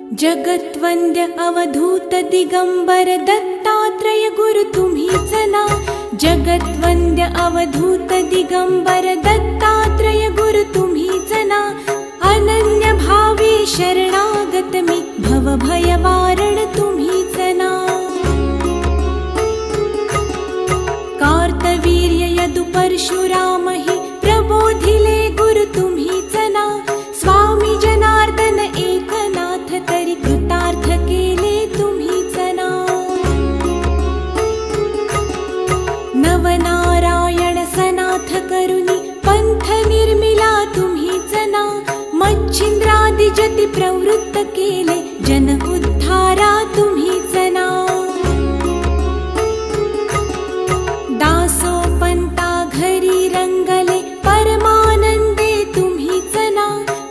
जगत्वंद्य अवधूत दिगंबर दत्तात्रय गुरु तुम्हीच ना। जगत्वंद्य अवधूत दिगंबर दत्तात्रय गुरु तुम्हीच ना। अनन्य भावे शरणागत मी भव भय वारण तुम्हीच ना। कार्तवीर्य यदु परशुराम हि प्रबोधिले गुरु तुम्हीच ना। स्वामी जनार्दन एकनाथ तरी कृतार्थ केले तुम्हीच ना। नवनारायण सनाथ करुणी पंथ निर्मिला तुम्हीच ना। मच्छिंद्रादि जति प्रवृत्त केले जन उद्धारा तुम्हीच ना। दासोपंता घरी रंगले परमानंदे तुम्हीच ना।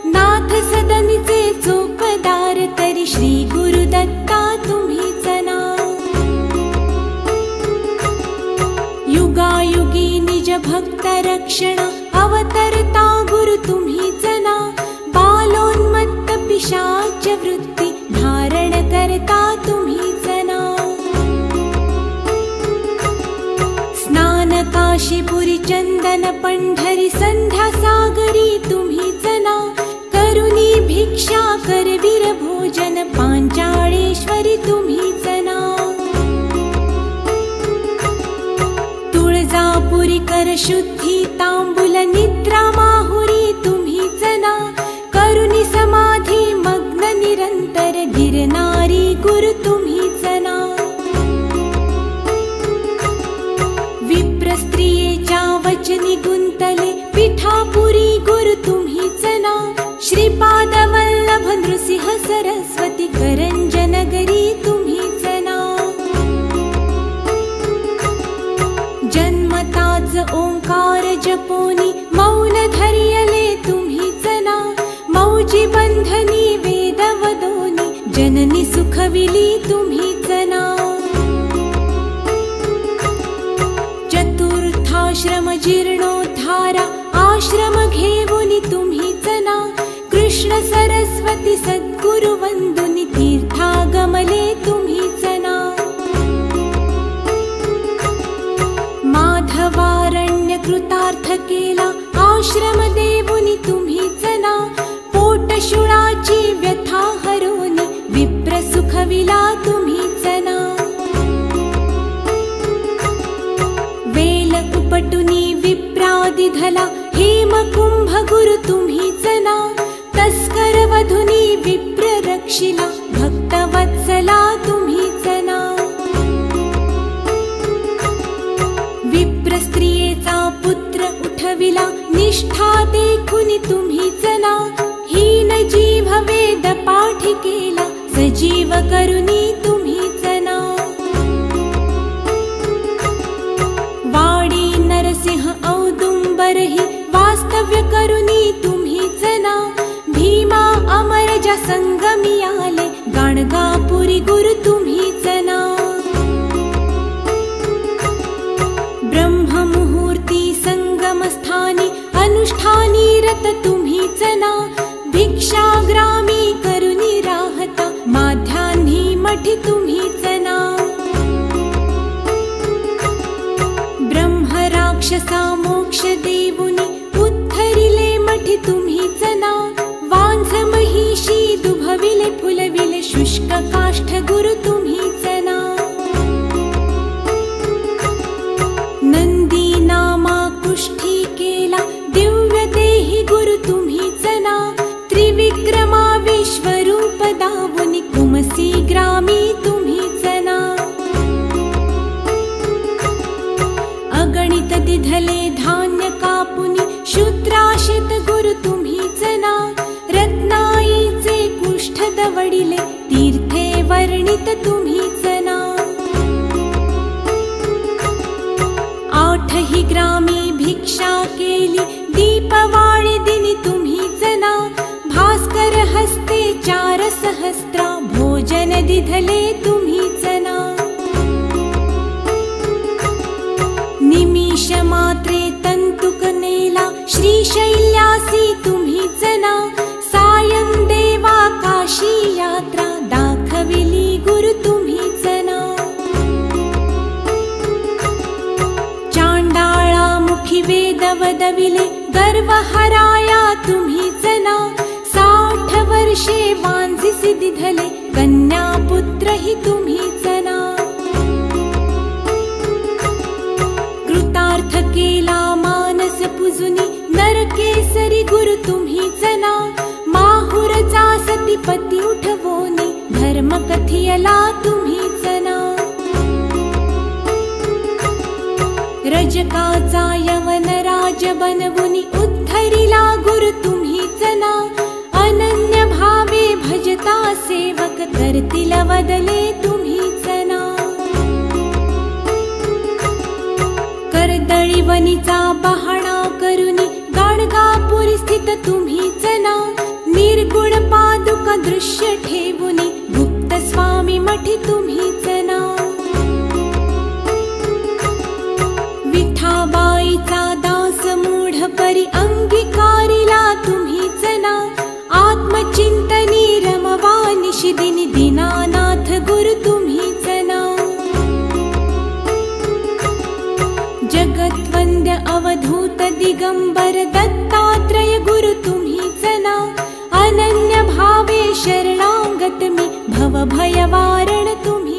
नाथ सदनीचे चोपदार तरी श्री गुरुदत्ता तुम्हीच ना। युगायुगी निज भक्त रक्षण अवतरता गुरु तुम्हीच ना। बालोन्मत्त पिशाच वृत्ती धारण करता तुम्हीच ना। स्नान काशीपुरी चंदन पंढरी संध्या सागरी तुम्हीच ना। करुणी भिक्षा करवीर भोजन पांचाळेश्वरी तुम्हीच ना। तुळजापुरी कर शुद्धी तांबूल निद्रा माहुरी तुम्हीच ना। करुणी समाधी मग्न निरंतर गिरनारी गुरु तुम्हीच ना। विप्र स्त्रियेच्या वचनी गुंतले पिठापुरी गुरु तुम्हीच ना। श्रीपाद वल्लभ नृसिंह सरस्वती करंजनगरी तुम्हीच ना। जन्मताच ओंकार जपोनी मौन धरियले तुम्हीच ना। मौजी बंधनी वेद वदोनी जननी सुखविली तुम्हीच ना। चतुर्थाश्रम जीर्णोद्धारा आश्रम घेऊनी तुम्हीच ना। कृष्ण सरस्वती सद्गुरु वंदुनी तीर्थागमले तुम्हीच ना। माधवारण्य कृतार्थ केला आश्रम देवुनी तुम्हीच ना। पोटशुळाची व्यथा हरोनी विप्र सुखविला तुम्हीच ना। वेल उपटुनी विप्रादि धला हेमकुंभ गुरु तुम्हीच ना। तस्कर वधुनी विप्र रक्षिला भक्तवत्सला तुम्हीच ना। विप्र स्त्रियेचा पुत्र उठविला निष्ठा देखुनी तुम्हीच ना। हीन जीव वेद पाठ केला सजीव करुणी तुम्हीच ना। वाडी नरसिंह औदुंबरहि वास्तव्य करुणी तुम्हीच ना। भीमा अमरजा संगमी आले गाणगापुरी गुरु तुम्हीच ना। ब्रह्ममुहूर्ती संगमस्थानी अनुष्ठानी रत तुम्हीच ना। भिक्षाग्रामी करुणी राहता माध्यान्ही मठी तुम्हीच ना। ब्रह्म राक्षसा मोक्ष देवुनी उद्धरिले मठी तुम्हीच ना। वांझ महिषी दुभविले फुलविले शुष्क काष्ठ गुरु तुम्हीच ना। नंदी नामा कुष्ठी केला दिव्य देही गुरु तुम्हीच ना। त्रिविक्रमा विश्वरूप दावुनी कुमसी ग्रामी तुम्हीच ना। अगणित दिधले धान्य कापुनी शूद्राशित गुरु तुम्हीच ना। रत्नाईचे कुष्ठ दवडिले तीर्थे वर्णित तुम्हीच ना। आठही ग्रामी भिक्षा केली दीपवाळी दिनी तुम्हीच ना। भास्कर हस्ते 4 सहस्त्रा भोजन दिधले तुम्हीच ना। निमिष मात्रे तंतुक नेला श्रीशैल्यासी तुम्हीच ना। सायं देवा काशी यात्रा मिळविले गर्व हराया तुम्हीच ना 60 वर्षे वांझिसी दिधले कन्या पुत्र ही तुम्हीच ना कृतार्थ केला मानस पुजुनी नरकेसरी गुरु तुम्हीच ना माहुरचा सतीपती उठवोनी धर्म कथियला तुम्हीच ना रजकाचा यवन राज बनवुनी उद्धरिला गुरु तुम्हीच ना अनन्य भावे भजता सेवक करतील वदले तुम्हीच ना कर्दळी वनीचा बहाणा करुनी गाणगापुरी स्थित तुम्हीच ना निर्गुण पादुका दृश्य ठेवुनी गुप्त स्वामी मठी तुम्हीच ना विठाबाईचा दास मूढ परी अंगीकारिला तुम्हीच ना आत्मचिंतनी रमवा निशिदिनी दीनानाथ गुरु तुम्हीच ना जगत्वंद्य अवधूत दिगंबर दत्तात्रय गुरु तुम्हीच ना अनन्य भावे शरणागत मी भव भय वारण तुम्ही